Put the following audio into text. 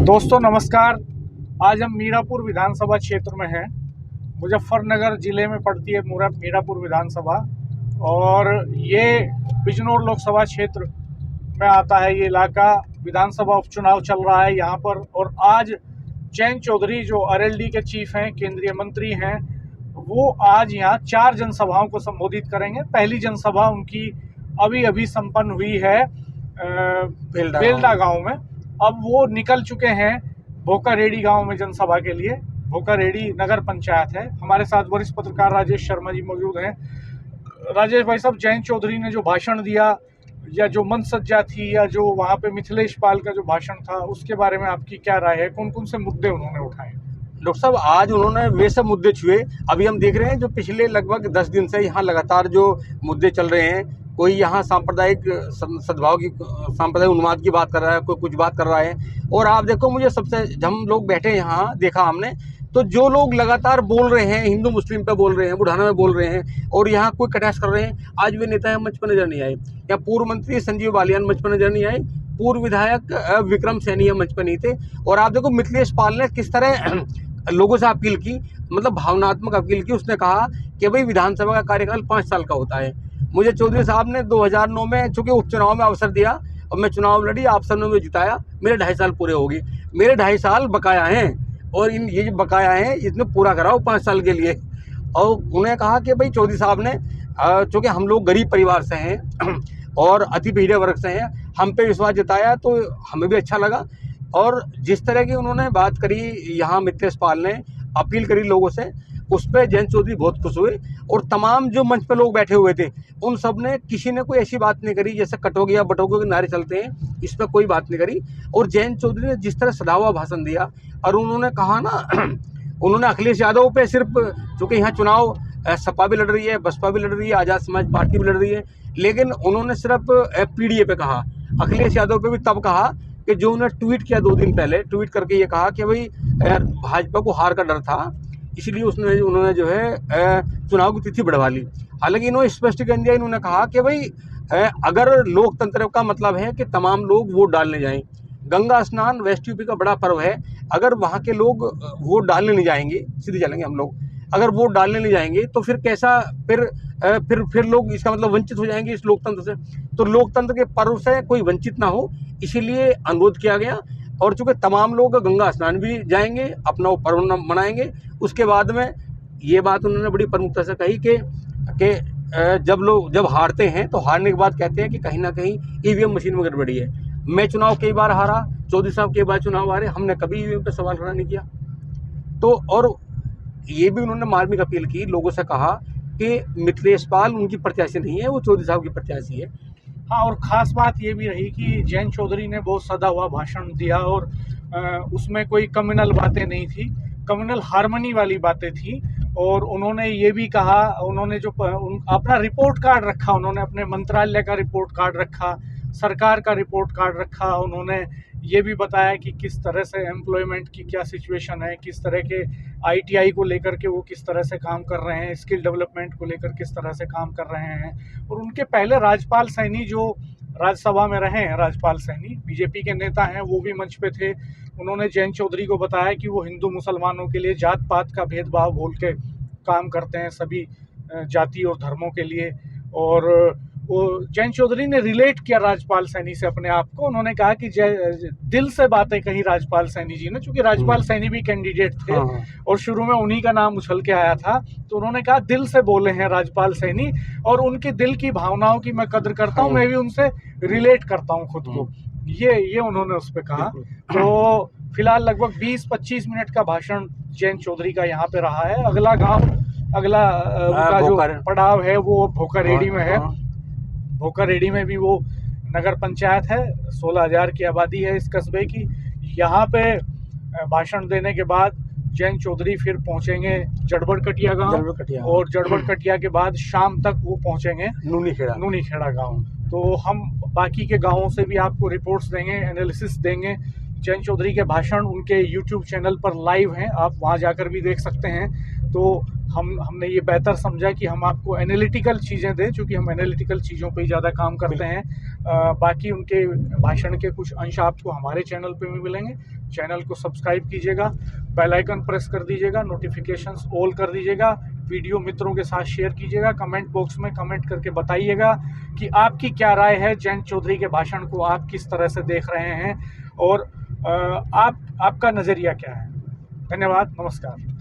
दोस्तों नमस्कार। आज हम मीरापुर विधानसभा क्षेत्र में हैं। मुजफ्फरनगर ज़िले में पड़ती है मीरापुर विधानसभा और ये बिजनौर लोकसभा क्षेत्र में आता है। ये इलाका विधानसभा उपचुनाव चल रहा है यहाँ पर। और आज जयंत चौधरी जो आरएलडी के चीफ हैं, केंद्रीय मंत्री हैं, वो आज यहाँ 4 जनसभाओं को संबोधित करेंगे। पहली जनसभा उनकी अभी अभी संपन्न हुई है बेलदा गाँव में। अब वो निकल चुके हैं भोकारेडी गांव में जनसभा के लिए। भोकारेडी नगर पंचायत है। हमारे साथ वरिष्ठ पत्रकार राजेश शर्मा जी मौजूद हैं। राजेश भाई साहब, जयंत चौधरी ने जो भाषण दिया या जो मंच सज्जा थी या जो वहाँ पे मिथिलेश पाल का जो भाषण था, उसके बारे में आपकी क्या राय है? कौन कौन से मुद्दे उन्होंने उठाए? डॉक्टर साहब, आज उन्होंने वे सब मुद्दे छुए। अभी हम देख रहे हैं जो पिछले लगभग 10 दिन से यहाँ लगातार जो मुद्दे चल रहे हैं, कोई यहाँ सांप्रदायिक सद्भाव की, सांप्रदायिक उन्माद की बात कर रहा है, कोई कुछ बात कर रहा है। और आप देखो, मुझे सबसे, हम लोग बैठे यहाँ देखा हमने, तो जो लोग लगातार बोल रहे हैं, हिंदू मुस्लिम पे बोल रहे हैं, बुढ़ाना में बोल रहे हैं और यहाँ कोई कटाक्ष कर रहे हैं, आज वे नेता मंच पर नजर नहीं आए। या पूर्व मंत्री संजीव बालियान मंच पर नजर नहीं आए, पूर्व विधायक विक्रम सैनी मंच पर नहीं थे। और आप देखो मिथिलेश पाल ने किस तरह लोगों से अपील की, मतलब भावनात्मक अपील की। उसने कहा कि भाई विधानसभा का कार्यकाल 5 साल का होता है। मुझे चौधरी साहब ने 2009 में चूंकि उपचुनाव में अवसर दिया और मैं चुनाव लड़ी, आप सबने मुझे जिताया, मेरे 2.5 साल पूरे हो गए। मेरे 2.5 साल बकाया हैं और ये जो बकाया हैं इसने पूरा कराओ 5 साल के लिए। और उन्हें कहा कि भाई चौधरी साहब ने, चूँकि हम लोग गरीब परिवार से हैं और अति पिछड़े वर्ग से हैं, हम पे विश्वास जताया तो हमें भी अच्छा लगा। और जिस तरह की उन्होंने बात करी, यहाँ मिथिलेश पाल ने अपील करी लोगों से, उस पर जयंत चौधरी बहुत खुश हुए। और तमाम जो मंच पे लोग बैठे हुए थे, उन सब ने, किसी ने कोई ऐसी बात नहीं करी जैसे कटोगे या बटोगे के नारे चलते हैं, इस पर कोई बात नहीं करी। और जयंत चौधरी ने जिस तरह सदा हुआ भाषण दिया, और उन्होंने कहा ना उन्होंने अखिलेश यादव पे सिर्फ, चूँकि यहाँ चुनाव सपा भी लड़ रही है, बसपा भी लड़ रही है, आज़ाद समाज पार्टी भी लड़ रही है, लेकिन उन्होंने सिर्फ पीडीए पे कहा। अखिलेश यादव पे भी तब कहा कि जो उन्होंने ट्वीट किया 2 दिन पहले, ट्वीट करके ये कहा कि भाई भाजपा को हार का डर था, इसलिए उन्होंने जो है चुनाव की तिथि बढ़वा ली। हालांकि इन्होंने स्पष्ट कर दिया, इन्होंने कहा कि भाई अगर लोकतंत्र का मतलब है कि तमाम लोग वोट डालने जाएं, गंगा स्नान वेस्ट यूपी का बड़ा पर्व है, अगर वहाँ के लोग वोट डालने नहीं जाएंगे, सीधे चलेंगे हम लोग, अगर वोट डालने नहीं जाएंगे तो फिर कैसा, फिर लोग, इसका मतलब वंचित हो जाएंगे इस लोकतंत्र से। तो लोकतंत्र के पर्व से कोई वंचित ना हो, इसीलिए अनुरोध किया गया। और चूंकि तमाम लोग गंगा स्नान भी जाएंगे, अपना वो पर्व मनाएंगे। उसके बाद में ये बात उन्होंने बड़ी प्रमुखता से कही कि जब हारते हैं तो हारने के बाद कहते हैं कि कहीं ना कहीं ईवीएम मशीन में गड़बड़ी है। मैं चुनाव कई बार हारा, चौधरी साहब कई बार चुनाव हारे, हमने कभी ईवीएम पर सवाल खड़ा नहीं किया। तो और ये भी उन्होंने मार्मिक अपील की, लोगों से कहा कि मिथिलेश पाल उनकी प्रत्याशी नहीं है, वो चौधरी साहब की प्रत्याशी है। हाँ, और ख़ास बात ये भी रही कि जयंत चौधरी ने बहुत सदा हुआ भाषण दिया और उसमें कोई कम्युनल बातें नहीं थी, कम्युनल हार्मनी वाली बातें थी। और उन्होंने ये भी कहा, उन्होंने जो अपना रिपोर्ट कार्ड रखा, उन्होंने अपने मंत्रालय का रिपोर्ट कार्ड रखा, सरकार का रिपोर्ट कार्ड रखा। उन्होंने ये भी बताया कि किस तरह से एम्प्लॉयमेंट की क्या सिचुएशन है, किस तरह के आईटीआई को लेकर के वो किस तरह से काम कर रहे हैं, स्किल डेवलपमेंट को लेकर किस तरह से काम कर रहे हैं। और उनके पहले राजपाल सैनी जो राज्यसभा में रहे हैं, राजपाल सैनी बीजेपी के नेता हैं, वो भी मंच पे थे। उन्होंने जयंत चौधरी को बताया कि वो हिंदू मुसलमानों के लिए जात पात का भेदभाव भूल के काम करते हैं, सभी जाति और धर्मों के लिए। और वो जयंत चौधरी ने रिलेट किया राजपाल सैनी से अपने आप को। उन्होंने कहा कि दिल से बातें कही राजपाल सैनी जी ने, क्योंकि राजपाल सैनी भी कैंडिडेट थे और शुरू में उन्हीं का नाम उछल के आया था। तो उन्होंने कहा दिल से बोले हैं राजपाल सैनी और उनके दिल की भावनाओं की मैं कदर करता हूँ, मैं भी उनसे रिलेट करता हूँ खुद को। ये उन्होंने उस पर कहा। तो फिलहाल लगभग 20-25 मिनट का भाषण जयंत चौधरी का यहाँ पे रहा है। अगला उनका जो पड़ाव है वो भोकारेडी में है। भोकारेडी में भी वो नगर पंचायत है, 16,000 की आबादी है इस कस्बे की। यहाँ पे भाषण देने के बाद जयंत चौधरी फिर पहुंचेंगे जड़बड़कटिया गांव, और जड़बड़कटिया के बाद शाम तक वो पहुंचेंगे नूनीखेड़ा गांव। तो हम बाकी के गांवों से भी आपको रिपोर्ट्स देंगे, एनालिसिस देंगे। जयंत चौधरी के भाषण उनके यूट्यूब चैनल पर लाइव हैं, आप वहां जाकर भी देख सकते हैं। तो हमने ये बेहतर समझा कि हम आपको एनालिटिकल चीज़ें दें, क्योंकि हम एनालिटिकल चीज़ों पे ही ज़्यादा काम करते हैं। बाकी उनके भाषण के कुछ अंश आपको हमारे चैनल पे भी मिलेंगे। चैनल को सब्सक्राइब कीजिएगा, बेल आइकन प्रेस कर दीजिएगा, नोटिफिकेशंस ऑल कर दीजिएगा, वीडियो मित्रों के साथ शेयर कीजिएगा, कमेंट बॉक्स में कमेंट करके बताइएगा कि आपकी क्या राय है, जयंत चौधरी के भाषण को आप किस तरह से देख रहे हैं और आपका नज़रिया क्या है। धन्यवाद, नमस्कार।